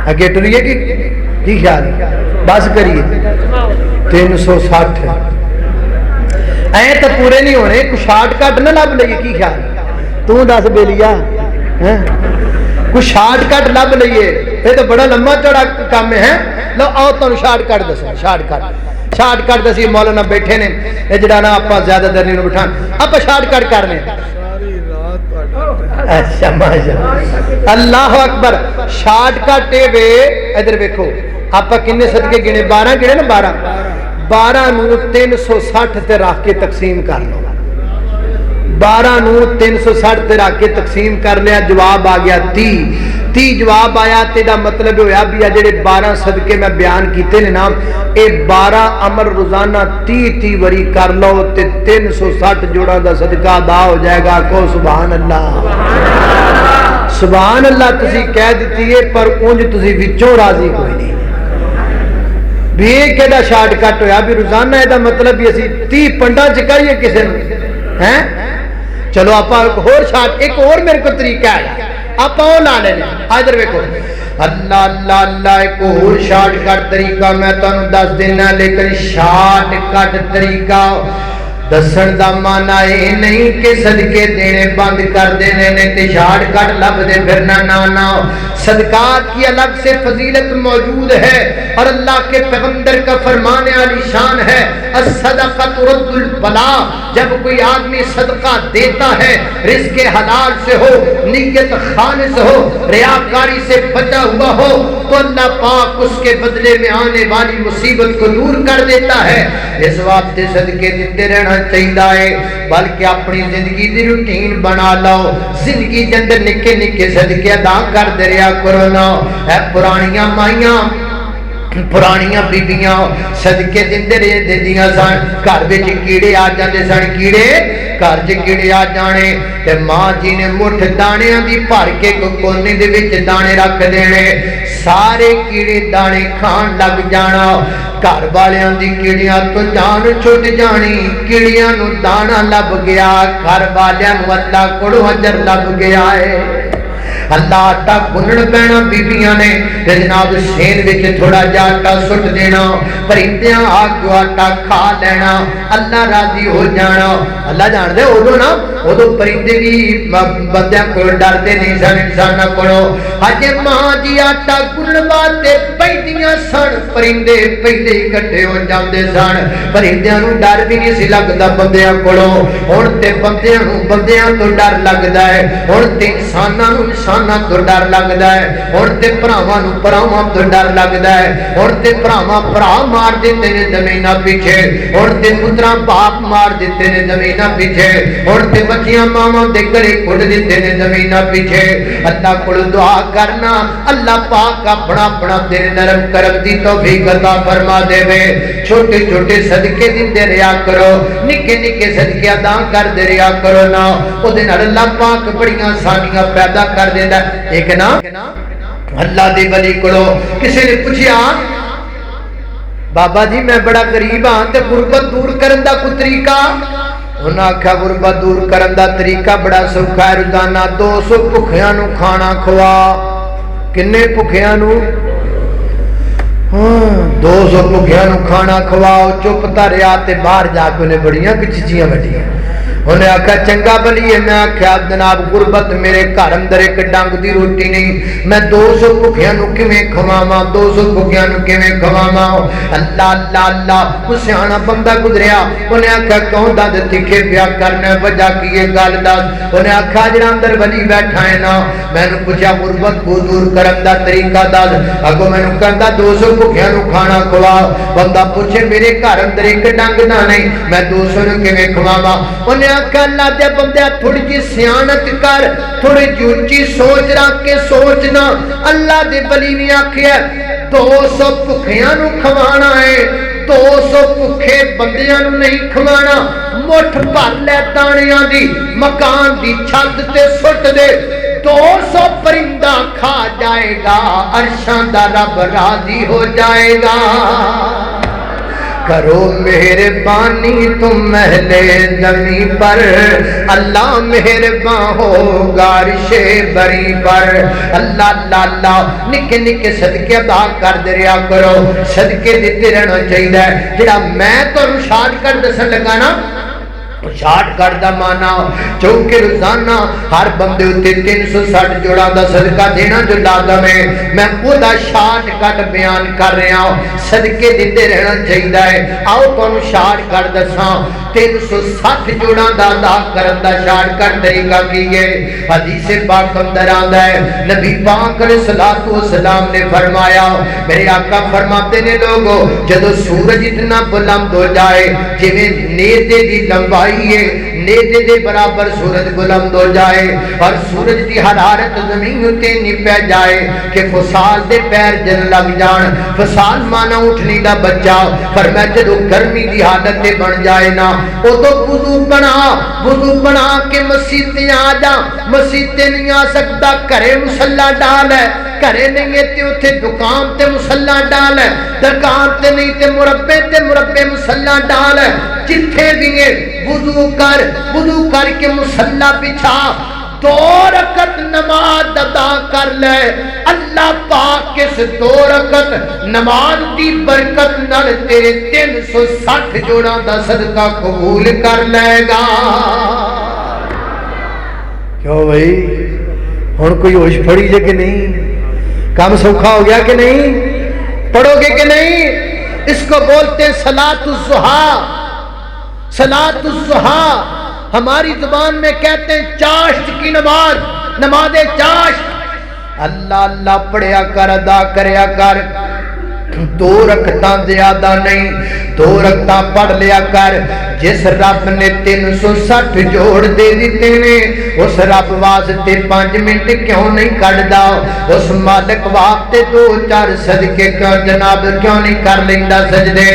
Speaker 2: اگے ٹریے کی خیال بس کریے 360 اے تو پورے نہیں ہونے کوئی شارٹ کٹ نہ لب لئیے کی خیال تو دس بے لیا کوئی شارٹ کٹ لب لئیے یہ تو بڑا لمبا چوڑا کام ہے لو آؤ تم شارٹ کٹ دسا شارٹ کٹ دسی مولانا بیٹھے نے یہ جڑا نا آپ زیادہ در نہیں بٹھان آپ شارٹ کٹ کرنے اچھا ماشاءاللہ اللہ اکبر شارٹ کٹ وے ادھر ویکھو آپ کنے صدقے گنے 12 گنے نا 12 نو 360 تے رکھ کے تقسیم کر لو 12 نو 360 تے رکھ کے تقسیم کر لیا جواب آ گیا 30 جواب آیا تیرا مطلب ہویا بھی جڑے 12 صدقے میں بیان کیتے نے نام اے 12 امر روزانہ 30 وری کر لو تے 360 جوڑا دا صدقہ ادا ہو جائے گا کو سبحان اللہ تسی کہہ دیتی ہے پر اونج تسی وچوں راضی کوئی نہیں بھی ایک کہڑا شارٹ کٹ ہویا بھی روزانہ یہ مطلب بھی اسی 30 پنڈا چکائیے کسی ہیں چلو آپ ایک اور میرے کو طریقہ ہے آپ وہ لا لینا ادھر ویکھو اللہ اللہ اللہ ایک اور شارٹ کٹ طریقہ میں تمہیں دس دینا لیکن شارٹ کٹ طریقہ دسن دا مانا یہ نہیں کہ صدقے دینے بند کر دینے نے تے شارٹ کٹ لب دے پھرنا نہ صدقات کی الگ سے فضیلت موجود ہے اور اللہ کے پیغمبر کا فرمان عالی شان ہے الصدقۃ رد البلاء جب کوئی آدمی صدقہ دیتا ہے رزق حلال سے ہو نیت خالص ہو ریاکاری سے بچا ہوا ہو تو اللہ پاک اس کے بدلے میں آنے والی مصیبت کو دور کر دیتا ہے اس واسطے صدقے دیتے رہنا چاہیے بلکہ اپنی زندگی دی روٹین بنا لو زندگی کے اندر نکے نکے صدقے ادا کر دریا کرو نا اے پرانیاں مائیاں پرانیاں بیبیاں صدقے دیندے رہندے دیاں سن گھر وچ کیڑے آ جاندے سن کیڑے گھر چ کیڑے آ جانے تے ماں جی نے مٹھ دانیاں دی بھر کے کونے دے وچ دانے رکھ دینے سارے کیڑے دانے کھان لگ جانا گھر والیاں دی کیڑیاں تو جان چھٹ جانی کیڑیاں نو دانا لب گیا گھر والیاں نو اللہ کولوں اجر لب گیا ہے اللہ آٹا گنن پینا بیبیاں نے جناب سین وچ تھوڑا جا آٹا سٹ دینا پرندیاں آ کے آٹا کھا لینا اللہ راضی ہو جانا اللہ جان دے ادو نا ادو پرندے بھی بندیاں کو ڈردے نہیں سن انساناں کولوں ہجے ماں جی آٹا گنن واسطے پیندیاں سن پرندے پہلے ہی اکٹھے ہو جاندے سن پرندیاں نو ڈر بھی نہیں سی لگدا بندیاں کولوں ہن تے بندیاں تو ڈر لگدا ہے ہن تے انساناں نو تو ڈر لگدا ہے ہن تے پراواں تو ڈر لگدا ہے ہن تے پراواں مار دیتے نے زمیناں پیچھے ہن تے پتراں باپ مار دیتے نے زمیناں پیچھے ہن تے بچیاں ماواں دے گلے کھڈ دیتے نے زمیناں پیچھے اللہ کول دعا کرنا اللہ پاک اپنا دل نرم کرم دی توفیق عطا فرما دے چھوٹے چھوٹے صدقے دیندے رہیا کرو نکے نکے صدقے ادا کر دے رہیا کرو نا او دے نال اللہ پاک بڑیاں آسانیاں پیدا کر دیندا ایک نا اللہ دی ولی کولو کسی نے پوچھیا بابا جی میں بڑا غریب ہاں تے غربت دور کرن دا کوئی طریقہ انہاں آکھیا غربت دور کرن دا طریقہ بڑا سوکھا ہے روزانہ 200 بھکھیاں نو کھانا کھوا کنے بھکھیاں نو 200 بھکھیاں نو کھانا کھواؤ چپتا رہیا تے باہر جا کے انہیں بڑیاں کچھیاں وڈیاں انہیں آکھا چنگا بلی ہے میں آکھیا جناب غربت میرے گھر اندر ایک ڈنگ دی روٹی نہیں میں 200 بھکھیاں نو کیویں کھواواں 200 بھکھیاں نو کیویں کھواواں اللہ اللہ اللہ وہ سیاںا بندہ گزریا انہیں آکھیا کیوں دد تکھے پیا کرنا وجہ کی یہ گل دس انہیں آکھیا جڑا اندر ولی بیٹھا ہے نا میں نے پوچھا غربت کو دور کرن دا طریقہ دس اگوں میں نے کہندا 200 بھکھیاں نو کھانا کھوا بندہ پوچھے میرے گھر اندر ایک ڈنگ نہ نہیں میں 200 نو کیویں کھواواں انہیں آکھیا اللہ دے بندے تھوڑی جی سیانت کر تھوڑی جی اونچی سوچ رکھ کے سوچنا اللہ دے ولی نے آکھیا 200 بھکھیاں نو کھوانا ہے 200 بھکھے بندیاں نو نہیں کھوانا مٹھ بھر لے دانیاں دی مکان دی چھت تے سٹ دے 200 پرندہ کھا جائے گا عرشاں دا رب راضی ہو جائے گا کرو مہربانی تم اہل زمین پر اللہ مہربان ہوگا عرش بری پر اللہ اللہ اللہ نکے نکے صدقے ادا کر دریا کرو صدقے دیتے رہنا چاہیے جڑا میں تو شارٹ کٹ دسن لگا نا شارٹ کٹ دا مانا چونکہ روزانہ ہر بندے ہوتے 360 جوڑا دا صدقہ دینا جو لازم ہے میں وہ دا شارٹ کٹ بیان کر رہا ہوں صدقے دیتے رہنا چاہیے آؤ تو شارٹ کٹ دساں 360 جوڑا دا ادا کرن دا شارٹ کٹ طریقہ کی ہے حدیث پاک اندر آندا ہے نبی پاک علیہ الصلوۃ والسلام نے فرمایا میرے آقا فرماتے نے لوگو جدو سورج اتنا بلند ہو جائے جویں نیزے دی لمبائی نیزے دے برابر سورج بلند ہو جائے اور سورج دی حرارت زمین تے نہیں پہ جائے کہ فصال دے پیر جل لگ جان فصال مانا اٹھنی دا بچہ فرمایا جدو گرمی دی حالت تے بن جائے نا او تو وضو بنا کے مسجد تے آ جا مسجد تے نہیں آ سکتا گھرے مصلی ڈال ہے گھرے نہیں ہے تے اوتھے دکان تے مصلی ڈال ہے دکان تے نہیں تے مربے مصلی ڈال ہے جتھے بھی وضو کر کے مصلی بچھا دو رکعت نماز ادا کر لے، اللہ پاک اس دو رکعت نماز دی برکت نال تیرے 360 جوڑا دا صدقہ قبول کر لے گا۔ کیوں بھائی ہن کوئی ہوش پڑی جے کہ نہیں؟ کام سوکھا ہو گیا کہ نہیں؟ پڑھو گے کہ نہیں؟ اس کو بولتے ہیں صلاۃ الضحیٰ۔ صلاۃ الضحیٰ ہماری زبان میں کہتے ہیں چاشت کی نماز، نماز چاشت۔ اللہ اللہ پڑھیا کر، ادا کریا کر، دو رکعتاں زیادہ نہیں، دو رکعتاں پڑھ لیا کر۔ جس رب نے 360 جوڑ دے دیتے نے، اس رب واسطے 5 منٹ کیوں نہیں کڈدا؟ اس مالک واسطے 2-4 صدقے کیوں جناب کیوں نہیں کر لیندا سجدے؟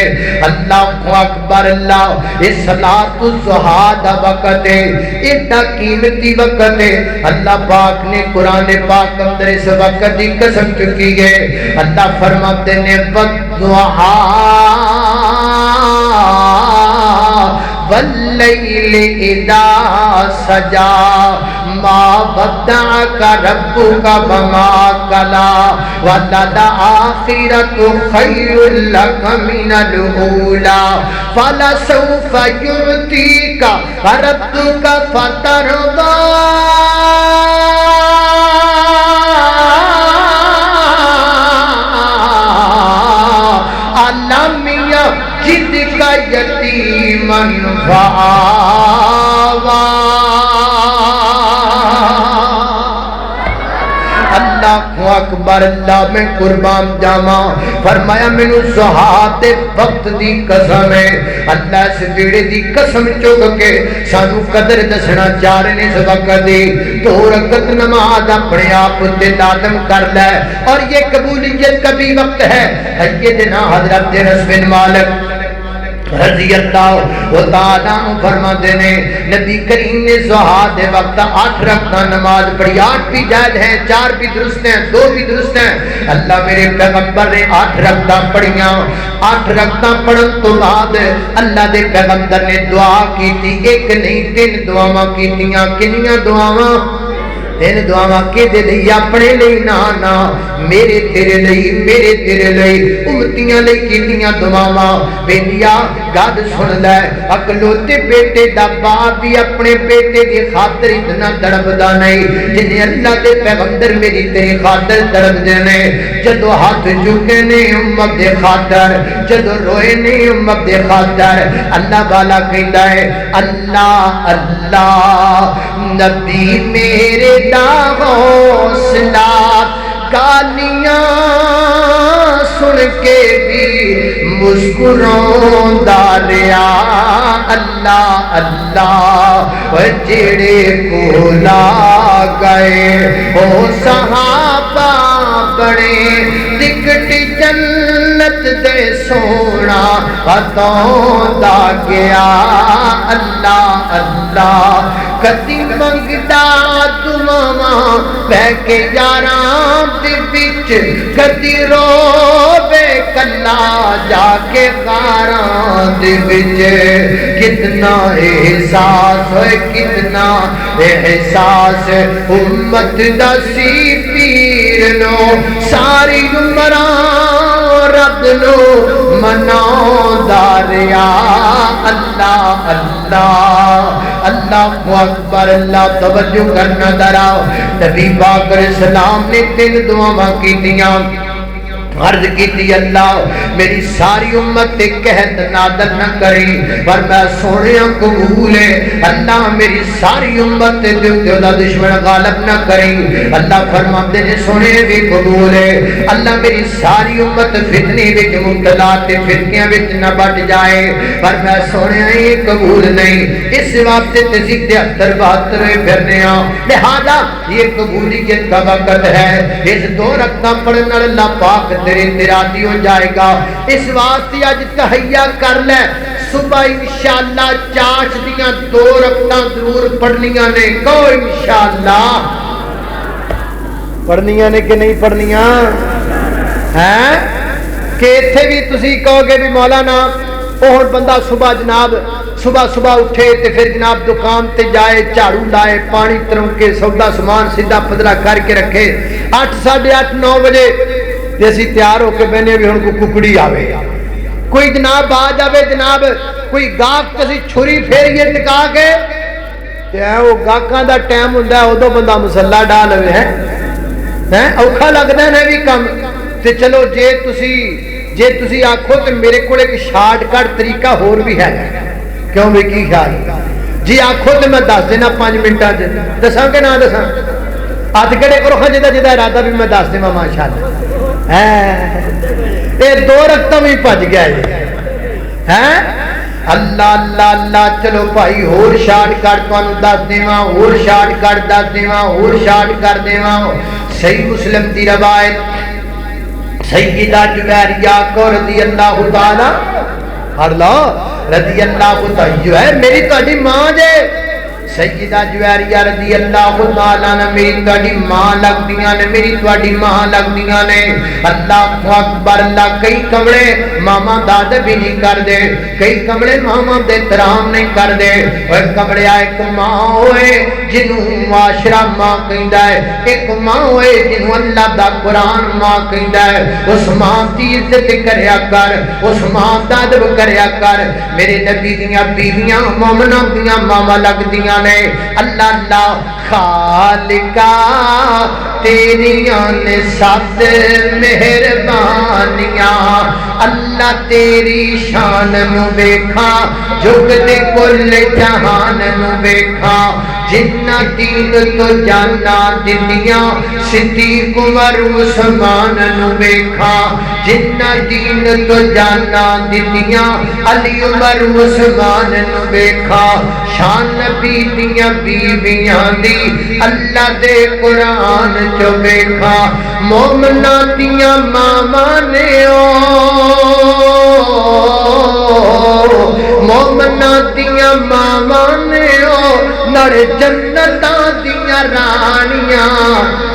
Speaker 2: اللہ اکبر اللہ۔ اس صلاۃ الضحیٰ دا وقت ہے، ایڈا قیمتی وقت ہے، اللہ پاک نے قرآن پاک اندر اس وقت کی قسم چکی ہے۔ اللہ فرماتے نے والضحیٰ واللیل اذا سجا ما ودعک ربک وما قلی وللآخرۃ خیر لک من الاولی فلسوف یعطیک ربک فترضی۔ جد کا یتیمن فآوا۔ اللہ اکبر اللہ، میں قربان جاواں۔ فرمایا مینوں ضحیٰ وقت دی قسم ہے، اللہ اس ویڑے دی قسم چک کے سانو قدر دسنا چاہ رہے نے اس وقت دی۔ 2 رکعت نماز اپنے آپ تے لازم کر لے، اور یہ قبولیت کا بھی وقت ہے۔ سیدنا حضرت انس بن مالک رضی اللہ تعالیٰ فرماتے ہیں نبی کریم نے ضحیٰ دے وقت 8 رکعت نماز پڑھی۔ 8 بھی جائز ہیں، 4 بھی درست ہیں، 2 بھی درست ہیں۔ اللہ میرے پیغمبر نے 8 رکعت پڑھیاں۔ 8 رکعت پڑھن تو بعد اللہ دے پیغمبر نے دعا کی تھی، ایک نہیں 3 دعاواں کیتیاں۔ کنیاں دعاواں؟ 3 دعاواں کدے لئی؟ اپنے لئی نہ، میرے تیرے لئی، میرے تیرے لئی، امتیاں لئی کیتیاں دعاواں۔ بیٹیا گل سن لے، اکلوتے بیٹے دا باپ بھی اپنے بیٹے دی خاطر اتنا تڑپدا نہیں جنہیں اللہ دے پیغمبر میری تیری خاطر تڑپدے نے۔ جدو ہاتھ چکے نے امت دے خاطر، جدو روئے نے امت دے خاطر، اللہ والا کہتا ہے اللہ اللہ نبی میرے دا حوصلہ گالیاں سن کے بھی مسکروندا رہیا۔ اللہ اللہ جڑے کولا گئے او صحابہ بڑے ٹکٹ جنت دے سونا بتاوندا گیا۔ اللہ اللہ کدی منگدا دعاواں بہ کے یاراں دے وچ، کدی روے کلا جا کے غاراں دے وچ۔ کتنا احساس ہوئے، کتنا احساس امت دا سی پیر نو، ساری عمراں رب نو مناوندا رہیا۔ اللہ اللہ اللہ اکبر اللہ۔ توجہ کرنا ذرا، نبی پاک علیہ السلام نے 3 دعاواں کیتیاں۔ عرض کی تھی اللہ میری ساری امت تے قحط نادل نہ کری، پر میں سونیا قبول ہے۔ اللہ میری ساری امت تے دا دشمن غالب نہ کری۔ اللہ فرماتے نے سونے بھی قبول ہے۔ اللہ میری ساری امت فتنے وچ مبتلا تے فرقیاں وچ نہ بٹ جائے، پر میں سونیا یہ قبول نہیں۔ اس واسطے تے 73-72 پھرنے ہاں، لہذا یہ قبولیت کا وقت ہے۔ اس 2 رکعت پڑھنے اللہ پاک تیرے راضی ہو جائے گا۔ اس واسطے اج تہیا کر لے، صبح انشاءاللہ چاش دیاں 2 رکعتاں ضرور پڑھنیاں نے۔ کہو انشاءاللہ پڑھنیاں نے کہ نہیں پڑھنیاں ہیں؟ کہ ایتھے بھی تسی کہو گے بھی مولانا اور بندہ صبح جناب صبح اٹھے تے پھر جناب دکان تے جائے جھاڑو لائے پانی ترنکے سودا سامان سیدھا پدرا کر کے رکھے 8 8:30 9 بجے تے اسی تیار ہو کے بہنے بھی ہن کو ککڑی آوے کوئی جناب آ جاوے جناب کوئی گاہک کسی چھری پھیریے ٹکا کے تے او گاہکاں دا ٹائم ہوندا ہے اودوں بندہ مسلح ڈا لوے ہے اوکھا لگدا ہے بھی کم تے چلو جے تسی آکھو کہ میرے کو ایک شارٹ کٹ طریقہ ہور بھی ہے کیوں بھی کی خیال جی آکھو تو میں دس دینا 5 منٹاں دساں کہ نہ دساں ہاتھ کڑے کرو ہاں جدا ارادہ بھی میں دس دیواں ماشاءاللہ اے 2 رکعتاں بھی بج گیا ہے اللہ اللہ اللہ چلو بھائی ہور شارٹ کٹ تانوں دس دیواں ہور شارٹ کٹ دس دیواں ہور شارٹ کر دیواں صحیح مسلم دی روایت سیدہ جویریہ کو رضی اللہ تعالی رضی اللہ تعالی جو ہے میری تہاڈی ماں جے سیدہ جویریہ رضی اللہ تعالی نے میری تہاڈی ماں لگدیاں نے میری تہاڈی ماں لگدیاں نے اللہ اکبر اللہ کئی کمڑے ماما داد بھی نہیں کر دے کئی کمڑے ماما دے احترام نہیں کر دے اوے کمڑے ایک ماں ہوئے جنوں معاشرہ ماں کہندا ہے ایک ماں ہوئے جنوں اللہ دا قرآن ماں کہندا ہے اس ماں دی عزت کریا کر اس ماں دا ادب کریا کر میرے نبی دیاں بیویاں مومناں دیاں ماما لگدیاں نے اللہ اللہ خالقا تیریاں نے سات مہربانیاں اللہ تیری شان نو ویکھا جگ دے کل جہان نو ویکھا جنہ دین تو جانا دنیا صدیق عمر عثمان نو ویکھا جنہ دین تو جانا دنیا علی عمر عثمان نو ویکھا شان نبی دیاں بیویاں دی اللہ دے قرآن چو ویکھا مومناں دیاں ماما نے مومناں دیاں ماما نے نر جنتاں دیاں رانیاں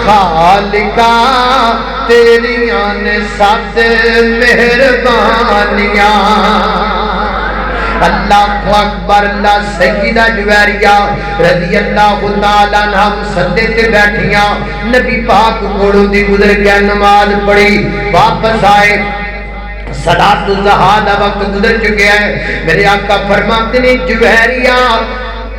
Speaker 2: خالقا تیریاں نے سات مہربانیاں اللہ اکبر اللہ سیدہ جویریہ رضی اللہ تعالی عنہ صدے تے بیٹھیاں نبی پاک کوڑوں دی گزر گیا نماز پڑھی واپس آئے صلاۃ الضحیٰ دا وقت گزر چکے ہیں میرے آقا فرماتے ہیں جویریہ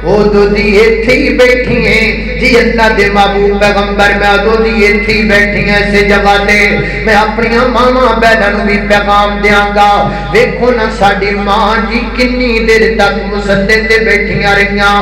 Speaker 2: وہ دو دی ایتھی بیٹھی ہیں جی اللہ دے محبوب پیغمبر میں دو دی ایتھی بیٹھی ہیں سے جگہ تے میں اپنی ماما بہنوں بھی پیغام دیاں گا دیکھو نا ساڈی ماں جی کنی دیر تک مصلی تے بیٹھیاں رہیاں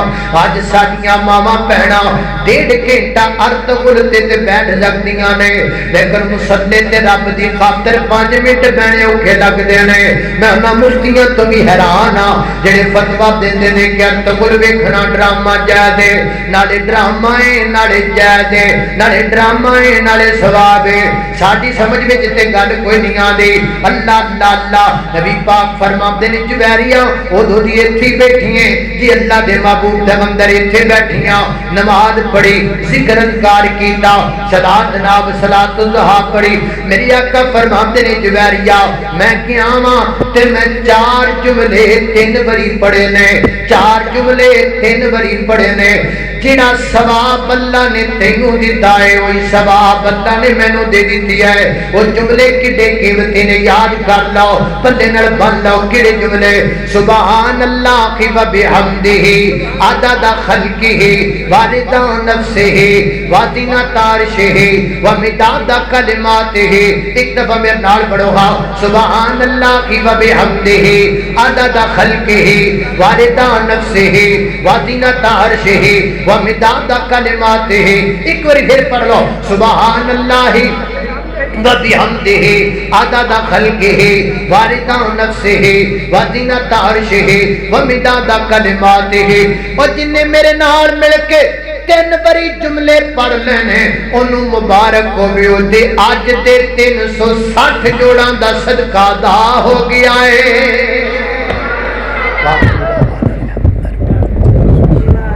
Speaker 2: اج ساڈیاں ماما بہناں 1.5 گھنٹہ ارتغل تے بیٹھ لگدیاں نے لیکن مصلی تے رب دی خاطر 5 منٹ بہنے اوکھے لگدے نے میں انہاں مفتیاں تو بھی حیران ہاں جڑے فتوی دیندے نے کہ ارتغل ویکھ ڈرامہ جائز ہے نالے ڈرامہ ہے نالے جائز ہے نالے ڈرامہ ہے نالے ثواب ہے ساڈی سمجھ میں جتے گل کوئی نہیں آندی اللہ اللہ اللہ نبی پاک فرماتے ہیں جویریہ او دو دی ایتھی بیٹھی ہیں جی اللہ دے محبوب پیغمبر ایتھے بیٹھیاں نماز پڑھی ذکر اذکار کیتا صلاۃ جناب صلاۃ الضحیٰ پڑھی میری آقا فرماتے ہیں جویریہ میں قیاماں تے میں 4 جملے 3 باری پڑھے نے 4 جملے 3 باری پڑھے نے جڑا ثواب اللہ نے تینوں دیتا ہے وہی ثواب اللہ نے مینوں دے دتی ہے وہ جملے کڈے قیمتی نے یاد کر لو پلے نال بن لو کیڑے جملے سبحان اللہ و بحمدہ عدد خلقہ ورضا نفسہ وزنۃ عرشہ ومداد کلماتہ ایک دفعہ میرے نال پڑھو ہاں سبحان اللہ و بحمدہ عدد خلقہ ورضا نفسہ وزنۃ عرشہ ومداد کلماتہ ایک بار پھر پڑھ لو سبحان اللہ وبحمدہ عدد خلقہ ورضا نفسہ وزنۃ عرشہ ومداد کلماتہ اور جن نے میرے نال مل کے 3 باری جملے پڑھ لینے انہوں مبارک ہوئے ہوتے آج دے 360 جوڑاں دا صدقہ دا ہو گیا ہے